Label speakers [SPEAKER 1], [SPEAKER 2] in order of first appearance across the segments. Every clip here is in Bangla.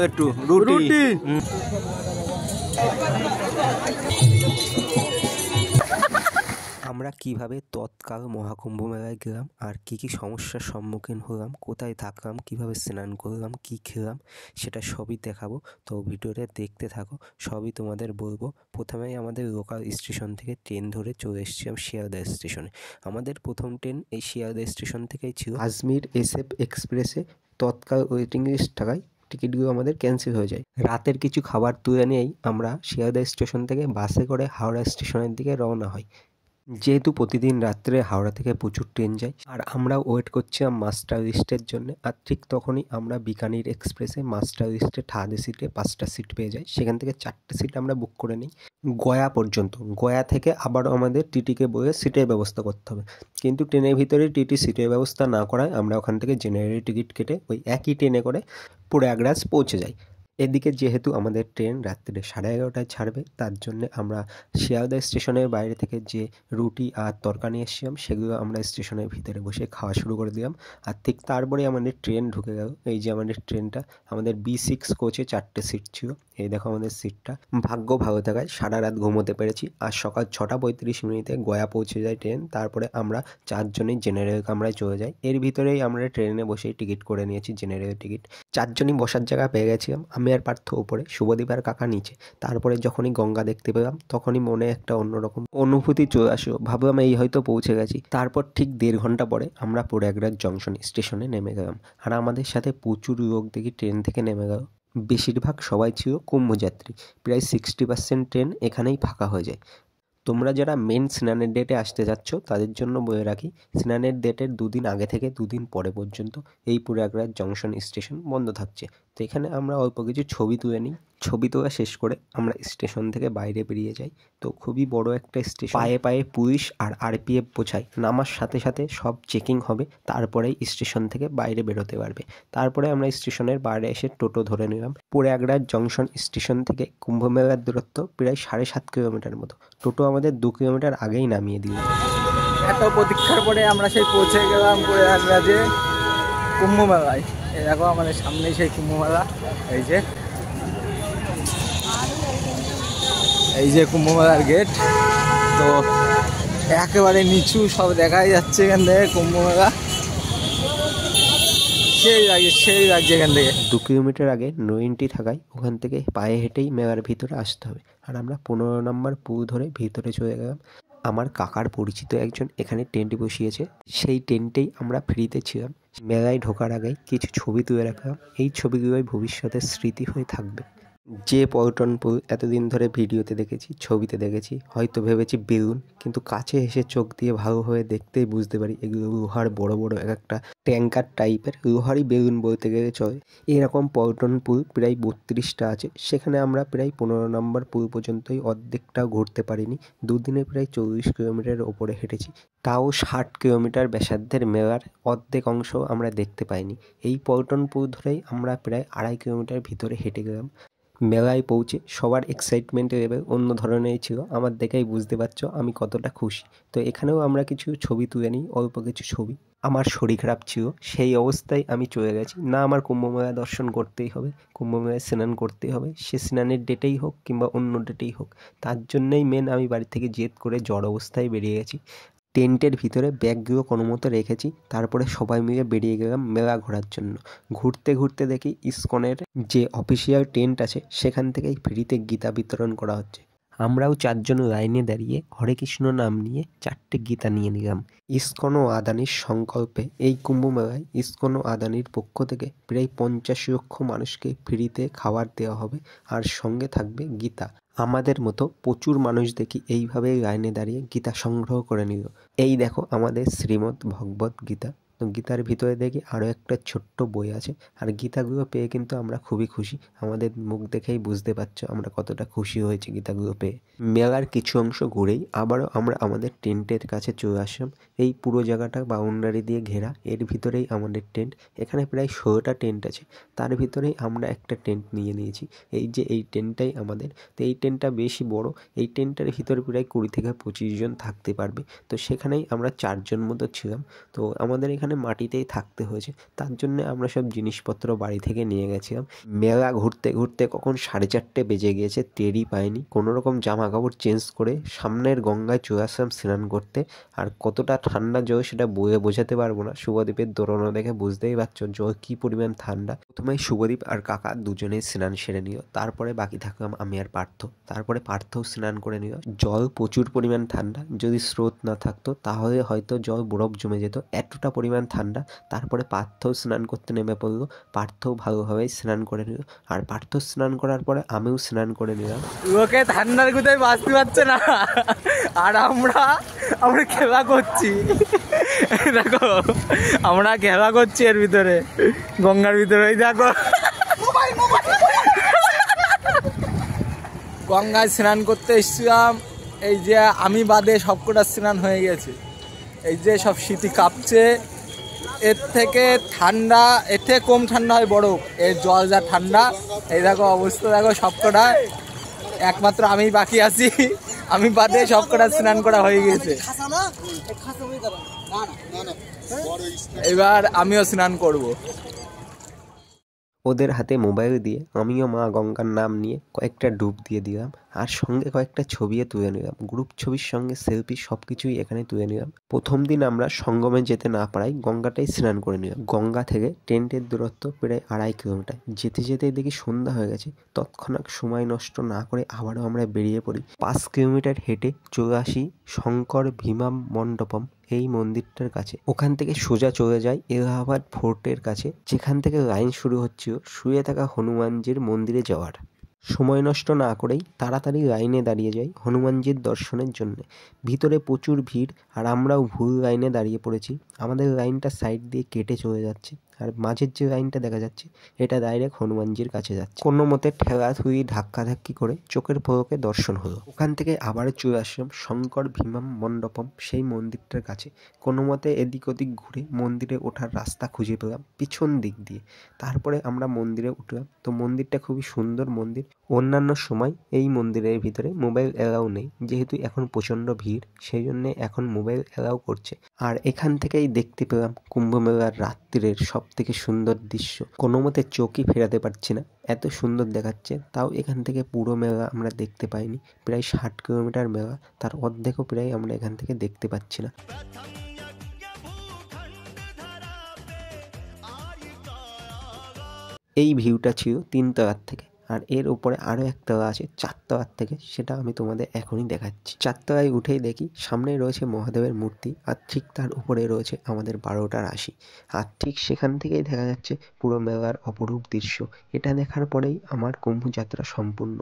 [SPEAKER 1] একটু রুটি।
[SPEAKER 2] আমরা কিভাবে তৎকাল মহাকুম্ভ মেলায় গেলাম আর কি কি সমস্যার সম্মুখীন হলাম, কোথায় থাকলাম, কিভাবে স্নান করলাম, কি খেলাম, সেটা সবই দেখাবো। তো ভিডিওটা দেখতে থাকো, সবই তোমাদের বলবো। প্রথমেই আমাদের লোকাল স্টেশন থেকে ট্রেন ধরে চলে এসেছিলাম শিয়ালদা স্টেশনে। আমাদের প্রথম ট্রেন এই শিয়ালদা স্টেশন থেকেই ছিল। আজমির SF এক্সপ্রেসে তৎকাল ওয়েটিং লিস্ট থাকায় টিকিটগুলো আমাদের ক্যান্সেল হয়ে যায়। রাতের কিছু খাবার তুলে নিয়েই আমরা শিয়ালদা স্টেশন থেকে বাসে করে হাওড়া স্টেশনের দিকে রওনা হই। যেহেতু প্রতিদিন রাত্রে হাওড়া থেকে প্রচুর ট্রেন যায় আর আমরা ওয়েট করছিলাম মাস্টার লিস্টের জন্য, আর ঠিক তখনই আমরা বিকানির এক্সপ্রেসে মাস্টার লিস্টে থার্ড সিটে 5টা সিট পেয়ে যাই। সেখান থেকে 4টে সিট আমরা বুক করে নিই গয়া পর্যন্ত। গয়া থেকে আবারও আমাদের টিটিকে বলে সিটের ব্যবস্থা করতে হবে, কিন্তু ট্রেনের ভিতরে টিটি সিটের ব্যবস্থা না করায় আমরা ওখান থেকে জেনারেল টিকিট কেটে ওই একই ট্রেনে করে প্রয়াগরাজ পৌঁছে যাই। এদিকে যেহেতু আমাদের ট্রেন রাত্রে 11:30টায় ছাড়বে, তার জন্য আমরা শিয়ালদা স্টেশনের বাইরে থেকে যে রুটি আর তরকারি নিয়ে এসেছিলাম সেগুলো আমরা স্টেশনের ভিতরে বসে খাওয়া শুরু করে দিলাম। আর ঠিক তারপরে আমাদের ট্রেন ঢুকে গেল। এই যে আমাদের ট্রেনটা, আমাদের B6 কোচে 4টে সিট ছিল। এই দেখো আমাদের সিটটা। ভাগ্য ভালো থাকায় সারা রাত ঘুমোতে পেরেছি। আর সকাল 6:35 গয়া পৌঁছে যায় ট্রেন। তারপরে আমরা 4জনই জেনারেল কামরায় চলে যাই। এর ভিতরেই আমরা ট্রেনে বসেই টিকিট করে নিয়েছি, জেনারেল টিকিট। 4জনই বসার জায়গা পেয়ে গেছিলাম। আমি আর পার্থ উপরে, শুভদীপ আর কাকা নিচে। তারপরে যখনই গঙ্গা দেখতে পেলাম তখনই মনে একটা অন্যরকম অনুভূতি চলে আসলো। ভাবলাম এই হয়তো পৌঁছে গেছি। তারপর ঠিক 1.5 ঘন্টা পরে আমরা প্রয়াগরাজ জংশন স্টেশনে নেমে গেলাম। আর আমাদের সাথে প্রচুর লোক দেখি ট্রেন থেকে নেমে গেল। বেশিরভাগ সবাই ছিল কুম্ভযাত্রী। প্রায় 60% ট্রেন এখানেই ফাঁকা হয়ে যায়। তোমরা যারা মেন স্নানের ডেটে আসতে যাচ্ছ তাদের জন্য বলে রাখি, স্নানের ডেটের 2 দিন আগে থেকে 2 দিন পরে পর্যন্ত এই প্রয়াগরাজ জংশন স্টেশন বন্ধ থাকছে। তো এখানে আমরা অল্প কিছু ছবি তুলে নিই। ছবি তোলা শেষ করে আমরা স্টেশন থেকে বাইরে বেরিয়ে যাই। তো খুবই বড় একটা স্টেশন। পায়ে পায়ে পুলিশ আর RPF বোঝায়। নামার সাথে সাথে সব চেকিং হবে, তারপরেই স্টেশন থেকে বাইরে বেরোতে পারবে। তারপরে আমরা স্টেশনের বাইরে এসে টোটো ধরে নিলাম। প্রয়াগরাজ জংশন স্টেশন থেকে কুম্ভমেলার দূরত্ব প্রায় 7.5 কিলোমিটার মতো। টোটো আমাদের 2 কিলোমিটার আগেই নামিয়ে দিল।
[SPEAKER 1] এত প্রতীক্ষার পরে আমরা সেই পৌঁছে গেলাম প্রয়াগরাজে কুম্ভ মেলায়। এই দেখো আমাদের সামনেই সেই কুম্ভ মেলা। এই যে কুম্ভ মেলার গেট। তো একেবারে নিচু, সব দেখাই যাচ্ছে এখান থেকে কুম্ভ মেলা। সেই লাগছে এখান থেকে।
[SPEAKER 2] 2 কিলোমিটার আগে নো এন্ট্রি থাকায় ওখান থেকে পায়ে হেঁটেই মেলার ভিতরে আসতে হবে। আর আমরা 15 নম্বর পুল ধরে ভিতরে চলে গেলাম। আমার কাকার পরিচিত একজন এখানে টেন্ট বসিয়েছে, সেই টেন্টেই আমরা ফ্রিতে ছিলাম। মেলায় ঢোকার আগে কিছু ছবি তুলে রাখলাম। এই ছবিগুলোই ভবিষ্যতের স্মৃতি হয়ে থাকবে। যে পল্টন পুল এতদিন ধরে ভিডিওতে দেখেছি, ছবিতে দেখেছি, হয়তো ভেবেছি বেলুন, কিন্তু কাছে এসে চোখ দিয়ে ভালোভাবে দেখতেই বুঝতে পারি এগুলো লোহার বড় বড় এক একটা ট্যাঙ্কার টাইপের লোহারই বেলুন বলতে গেলে চলে। এরকম পল্টন পুল প্রায় 32টা আছে। সেখানে আমরা প্রায় 15 নম্বর পুল পর্যন্তই অর্ধেকটাও ঘুরতে পারিনি। 2 দিনে প্রায় 40 কিলোমিটারের ওপরে হেঁটেছি। তাও 60 কিলোমিটার ব্যাসার্ধের মেলার অর্ধেক অংশ আমরা দেখতে পাইনি। এই পল্টন পুল ধরেই আমরা প্রায় 2.5 কিলোমিটার ভিতরে হেঁটে গেলাম। মেলায় পৌঁছে সবার এক্সাইটমেন্ট লেভেল অন্য ধরনেরই ছিল। আমার দেখেই বুঝতে পারছো আমি কতটা খুশি। তো এখানেও আমরা কিছু ছবি তুলে নিই, অল্প কিছু ছবি। আমার শরীর খারাপ ছিল, সেই অবস্থায় আমি চলে গেছি। না, আমার কুম্ভমেলা দর্শন করতেই হবে, কুম্ভমেলায় স্নান করতেই হবে, সে স্নানের ডেটেই হোক কিংবা অন্য ডেটেই হোক। তার জন্যই মেন আমি বাড়ি থেকে জেদ করে জ্বর অবস্থায় বেরিয়ে গেছি। টেন্টের ভিতরে ব্যাগগুলো কোনো মতো রেখেছি। তারপরে সবাই মিলে বেরিয়ে গেলাম মেলা ঘোরার জন্য। ঘুরতে ঘুরতে দেখি ইসকনের যে অফিসিয়াল টেন্ট আছে সেখান থেকেই ফ্রিতে গীতা বিতরণ করা হচ্ছে। আমরাও 4জন লাইনে দাঁড়িয়ে হরে কৃষ্ণ নাম নিয়ে 4টে গীতা নিয়ে নিলাম। ইসকন ও আদানির সংকল্পে এই কুম্ভ মেলায় ইসকন ও আদানির পক্ষ থেকে প্রায় 50 লক্ষ মানুষকে ফ্রিতে খাবার দেওয়া হবে, আর সঙ্গে থাকবে গীতা। আমাদের মতো প্রচুর মানুষ দেখি এইভাবে লাইনে দাঁড়িয়ে গীতা সংগ্রহ করে নিল। এই দেখো আমাদের শ্রীমদ্ ভগবত গীতা। তো গীতার ভিতরে দেখি আরও একটা ছোট্ট বই আছে। আর গীতাগুলো পেয়ে কিন্তু আমরা খুবই খুশি। আমাদের মুখ দেখেই বুঝতে পারছো আমরা কতটা খুশি হয়েছি গীতাগুলো পেয়ে। মেলার কিছু অংশ ঘুরেই আবারও আমরা আমাদের টেন্টের কাছে চলে আসলাম। এই পুরো জায়গাটা বাউন্ডারি দিয়ে ঘেরা, এর ভিতরেই আমাদের টেন্ট। এখানে প্রায় 16টা টেন্ট আছে, তার ভিতরেই আমরা একটা টেন্ট নিয়ে নিয়েছি। এই যে এই টেন্টটাই আমাদের। তো এই টেন্টটা বেশি বড়। এই টেন্টের ভিতরে প্রায় 20 থেকে 25 জন থাকতে পারবে। তো সেখানেই আমরা 4জন মতো ছিলাম। তো আমাদের এখানে এখানে মাটিতেই থাকতে হয়েছে। তার জন্য আমরা সব জিনিসপত্র বাড়ি থেকে নিয়ে গেছিলাম। মেলা ঘুরতে ঘুরতে কখন 4:30 বেজে গিয়েছে, টেরই পাইনি। কোনোরকম জামা কাপড় চেঞ্জ করে সামনের গঙ্গায় চলে আসলাম স্নান করতে। আর কতটা ঠান্ডা জল সেটা বয়ে বোঝাতে পারবো না, শুভদীপের দৌড়ানো দেখে বুঝতেই পারছো জল কী পরিমাণ ঠান্ডা। প্রথমে শুভদীপ আর কাকা দুজনেই স্নান সেরে নিল, তারপরে বাকি থাকলাম আমি আর পার্থ। তারপরে পার্থও স্নান করে নিল। জল প্রচুর পরিমাণ ঠান্ডা, যদি স্রোত না থাকতো তাহলে হয়তো জল বরফ জমে যেত, এতটা পরিমাণ ঠান্ডা। তারপরে পার্থও স্নান করতে নেমে পড়লো, পার্থও ভালোভাবেই স্নান করে নিল। আর পার্থ স্নান করার পরে আমিও স্নান করে নিলাম।
[SPEAKER 1] লোকে ঠান্ডার কোথায় বাঁচতে পারছে না, আর আমরা খেলা করছি। দেখো আমরা খেলা করছি এর ভিতরে, গঙ্গার ভিতরে। দেখো গঙ্গায় স্নান করতে এসেছিলাম, এই যে আমি বাদে সবকটা স্নান হয়ে গেছে। এই যে সব স্মৃতি কাঁপছে, এর থেকে ঠান্ডা, এর থেকে কম ঠান্ডা হয় বরফ, এর জল যা ঠান্ডা। এই দেখো অবস্থা, দেখো সবকটা, একমাত্র আমি বাকি আছি, আমি বাদে সবকটা স্নান করা হয়ে গেছে। এবার আমিও স্নান করব।
[SPEAKER 2] ওদের হাতে মোবাইল দিয়ে আমিও মা গঙ্গার নাম নিয়ে কয়েকটা ডুব দিয়ে দিলাম, আর সঙ্গে কয়েকটা ছবিও তুলে নিলাম। গ্রুপ ছবির সঙ্গে সেলফি সব কিছুই এখানে তুলে নিলাম। প্রথম দিন আমরা সঙ্গমে যেতে না পারায় গঙ্গাটাই স্নান করে নিলাম। গঙ্গা থেকে টেন্টের দূরত্ব প্রায় 2.5 কিলোমিটার। যেতে যেতে দেখি সন্ধ্যা হয়ে গেছে, তৎক্ষণাৎ সময় নষ্ট না করে আবারও আমরা বেরিয়ে পড়ি। 5 কিলোমিটার হেঁটে চলে আসি শঙ্কর ভীমাম মণ্ডপম এই মন্দিরটার কাছে। ওখান থেকে সোজা চলে যায় এলাহাবাদ ফোর্টের কাছে, যেখান থেকে লাইন শুরু হচ্ছিল শুয়ে থাকা হনুমানজির মন্দিরে যাওয়ার। সময় নষ্ট না করেই তাড়াতাড়ি লাইনে দাঁড়িয়ে যাই হনুমানজির দর্শনের জন্য। ভিতরে প্রচুর ভিড়, আর আমরাও ভুল লাইনে দাঁড়িয়ে পড়েছি। আমাদের লাইনটা সাইড দিয়ে কেটে চলে যাচ্ছে, আর মাঝের যে লাইনটা দেখা যাচ্ছে এটা ডাইরেক্ট হনুমানজির কাছে যাচ্ছে। কোনো মতে ঠেলাঠুলি ধাক্কাধাক্কি করে চোখের পলকে দর্শন হলো। ওখান থেকে আবার চলে আসলাম শঙ্কর ভীমাম মণ্ডপম সেই মন্দিরটার কাছে। কোনো মতে এদিক ওদিক ঘুরে মন্দিরে ওঠার রাস্তা খুঁজে পেলাম পিছন দিক দিয়ে। তারপরে আমরা মন্দিরে উঠলাম। তো মন্দিরটা খুবই সুন্দর মন্দির। অন্যান্য সময় এই মন্দিরের ভিতরে মোবাইল অ্যালাউ নেই, যেহেতু এখন প্রচণ্ড ভিড়, সেই জন্যে এখন মোবাইল অ্যালাউ করছে। আর এখান থেকেই দেখতে পেলাম কুম্ভ মেলার রাত্রির সব থেকে সুন্দর দৃশ্য। কোনো মতে চোখই ফেরাতে পারছি না, এত সুন্দর দেখাচ্ছে। তাও এখান থেকে পুরো মেলা আমরা দেখতে পাইনি। প্রায় 60 কিলোমিটার মেলা, তার অর্ধেকও প্রায় আমরা এখান থেকে দেখতে পাচ্ছি না। এই ভিউটা ছিল 3 তলার থেকে, আর এর উপরে আরও এক তলা আছে 4 তলার থেকে, সেটা আমি তোমাদের এখনই দেখাচ্ছি। 4 তলায় উঠেই দেখি সামনে রয়েছে মহাদেবের মূর্তি, আর ঠিক তার উপরে রয়েছে আমাদের 12টা রাশি। আর ঠিক সেখান থেকেই দেখা যাচ্ছে পুরো মেলার অপরূপ দৃশ্য। এটা দেখার পরেই আমার কুম্ভ যাত্রা সম্পূর্ণ।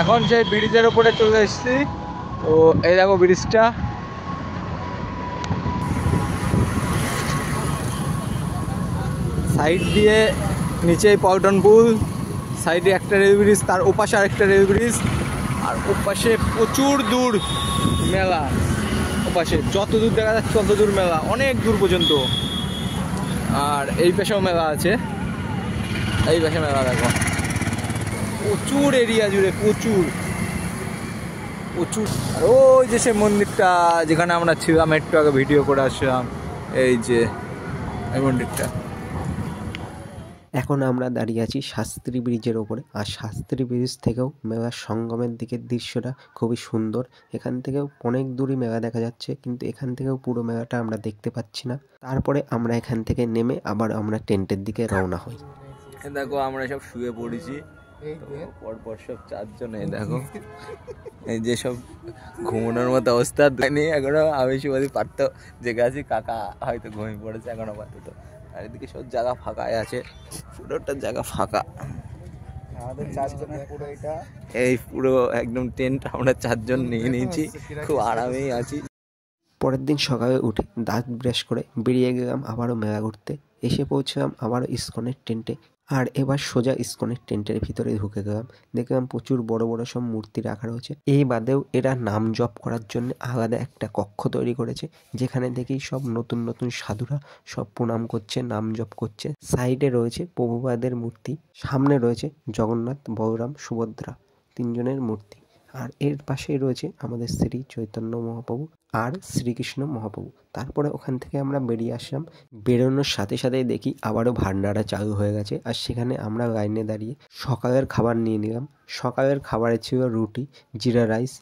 [SPEAKER 1] এখন সেই ব্রিজের উপরে চলে এসেছি। তো এই দেখো ব্রিজটা, সাইড দিয়ে নিচেই পল্টন পুল, সাইডে একটা রেল ব্রিজ, তার ওপাশে আরেকটা রেল ব্রিজ, আর ওপাশে প্রচুর দূর মেলা। ওপাশে যত দূর দেখা যাচ্ছে তত দূর মেলা, অনেক দূর পর্যন্ত। আর এই পাশেও মেলা আছে, এই পাশে মেলা দেখো, প্রচুর এরিয়া জুড়ে, প্রচুর প্রচুর। আর ওই যে সে মন্দিরটা যেখানে আমরা ছিলাম একটু আগে ভিডিও করে আসলাম, এই যে এই মন্দিরটা।
[SPEAKER 2] এখন আমরা দাঁড়িয়ে আছি শাস্ত্রী ব্রিজের ওপরে, আর শাস্ত্রী ব্রিজ থেকেও মেলার সঙ্গমের দিকের দৃশ্যটা খুবই সুন্দর। এখান থেকেও অনেক দূরই মেলা দেখা যাচ্ছে, কিন্তু এখান থেকেও পুরো মেলাটা আমরা দেখতে পাচ্ছি না। তারপরে আমরা এখান থেকে নেমে আবার আমরা টেন্টের দিকে রওনা হই।
[SPEAKER 1] দেখো আমরা সব শুয়ে পড়েছি পরপর সব 4 জনে। দেখো এই যে সব ঘুমানোর মতো অবস্থা নেই এখনো। আমি শুধু পারতো জেগে আছি, কাকা হয়তো ঘুমিয়ে পড়েছে এখনো পারতো। আর এদিকে সব জায়গা ফাঁকাই আছে, পুরোটা জায়গা ফাঁকা। আমাদের 4 জনের পুরো এটা, এই পুরো একদম টেন্ট আমরা 4 জন নিয়ে নিয়েছি, খুব আরামেই আছি।
[SPEAKER 2] পরের দিন সকালে উঠে দাঁত ব্রাশ করে বেরিয়ে গেলাম আবারও মেলা ঘুরতে। এসে পৌঁছলাম আবারও ইসকনের টেন্টে। আর এবার সোজা ইসকনের টেন্টের ভিতরে ঢুকে গেলাম। দেখলাম প্রচুর বড় বড় সব মূর্তি রাখা রয়েছে। এই বাদেও এরা নাম জপ করার জন্য আলাদা একটা কক্ষ তৈরি করেছে, যেখানে দেখি সব নতুন নতুন সাধুরা সব প্রণাম করছে, নাম জপ করছে। সাইডে রয়েছে প্রভুপাদের মূর্তি, সামনে রয়েছে জগন্নাথ, বলরাম, সুভদ্রা তিনজনের মূর্তি। আর এর পাশেই রয়েছে আমাদের শ্রী চৈতন্য মহাপ্রভু আর শ্রীকৃষ্ণ মহাপ্রভু। তারপরে ওখান থেকে আমরা বেরিয়ে আসলাম। বেরোনোর সাথে সাথেই দেখি আবারও ভান্ডারা চালু হয়ে গেছে, আর সেখানে আমরা লাইনে দাঁড়িয়ে সকালের খাবার নিয়ে নিলাম। সকালের খাবারে ছিল রুটি, জিরা রাইস,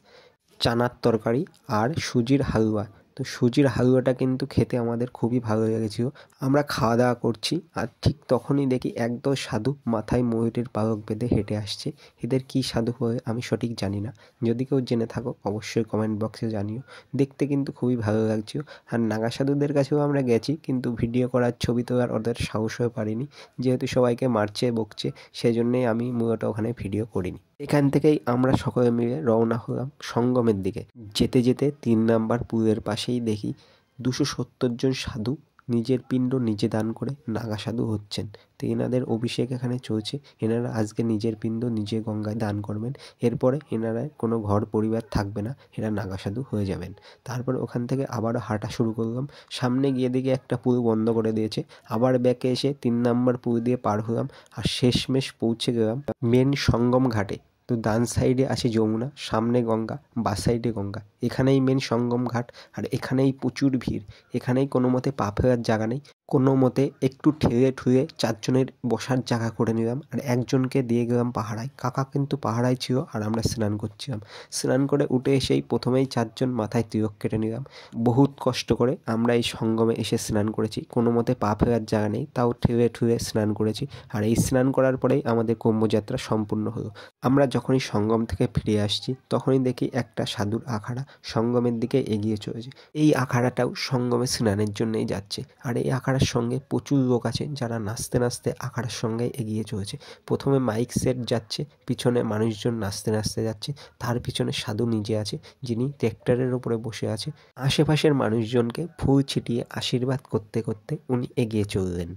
[SPEAKER 2] চানার তরকারি আর সুজির হালুয়া। তো সুজির হালুয়াটা কিন্তু খেতে আমাদের খুবই ভালো লেগেছিল। আমরা খাওয়া দাওয়া করছি, আর ঠিক তখনই দেখি একদল সাধু মাথায় ময়ূরের পালক বেঁধে হেঁটে আসছে। এদের কী সাধু হয় আমি সঠিক জানি না, যদি কেউ জেনে থাকো অবশ্যই কমেন্ট বক্সে জানিও। দেখতে কিন্তু খুবই ভালো লাগছিল। আর নাগা সাধুদের কাছেও আমরা গেছি, কিন্তু ভিডিও করার, ছবি তোলার ওদের সাহস হয়ে পারিনি, যেহেতু সবাইকে মারছে বকছে, সেজন্যই আমি মূলত ওখানে ভিডিও করিনি। এখান থেকেই আমরা সকলে মিলে রওনা হলাম সঙ্গমের দিকে। যেতে যেতে 3 নাম্বার পুলের পাশেই দেখি 270 জন সাধু নিজের পিণ্ড নিজে দান করে নাগা সাধু হচ্ছেন। তো এনাদের অভিষেক এখানে চলছে। এনারা আজকে নিজের পিণ্ড নিজে গঙ্গায় দান করবেন। এরপরে এনারা কোনো ঘর পরিবার থাকবে না, এরা নাগা সাধু হয়ে যাবেন। তারপরে ওখান থেকে আবারও হাঁটা শুরু করলাম। সামনে গিয়ে দেখি একটা পুল বন্ধ করে দিয়েছে। আবার ব্যাকে এসে 3 নাম্বার পুল দিয়ে পার হলাম, আর শেষমেশ পৌঁছে গেলাম মেন সঙ্গম ঘাটে। তো ডান সাইডে আছে যমুনা, সামনে গঙ্গা, বাঁ সাইডে গঙ্গা। এখানেই মেন সঙ্গম ঘাট, আর এখানেই প্রচুর ভিড়। এখানেই কোনো মতে পা ফেলার জায়গা নেই। কোনো মতে একটু ঠেলে ঠুলে 4 জনের বসার জায়গা করে নিলাম, আর একজনকে দিয়ে গেলাম পাহাড়ায়। কাকা কিন্তু পাহাড়ায় ছিল, আর আমরা স্নান করছিলাম। স্নান করে উঠে এসেই প্রথমেই 4 জন মাথায় তিলক কেটে নিলাম। বহুত কষ্ট করে আমরা এই সঙ্গমে এসে স্নান করেছি, কোনো মতে পা ফেলার জায়গা নেই, তাও ঠেলে ঠুলে স্নান করেছি। আর এই স্নান করার পরেই আমাদের কুম্ভযাত্রা সম্পূর্ণ হলো। আমরা যখনই সঙ্গম থেকে ফিরে আসছি, তখনই দেখি একটা সাধুর আখাড়া সঙ্গমের দিকে এগিয়ে চলেছে। এই আখাড়াটাও সঙ্গমে স্নানের জন্যই যাচ্ছে, আর এই আখাড়ার সঙ্গে প্রচুর লোক আছে যারা নাচতে নাচতে আখাড়ার সঙ্গে এগিয়ে চলেছে। প্রথমে মাইক সেট যাচ্ছে, পিছনে মানুষজন নাচতে নাচতে যাচ্ছে, তার পিছনে সাধু নিজে আছে, যিনি ট্র্যাক্টরের উপরে বসে আছে। আশেপাশের মানুষজনকে ফুল ছিটিয়ে আশীর্বাদ করতে করতে উনি এগিয়ে চললেন।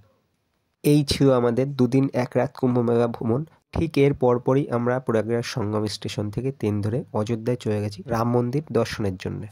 [SPEAKER 2] এই ছিল আমাদের 2 দিন 1 রাত কুম্ভমেলা ভ্রমণ। ঠিক এর পরপরই আমরা প্রয়াগরাজ সঙ্গম স্টেশন থেকে ট্রেন ধরে অযোধ্যায় চলে গেছি রাম মন্দির দর্শনের জন্য।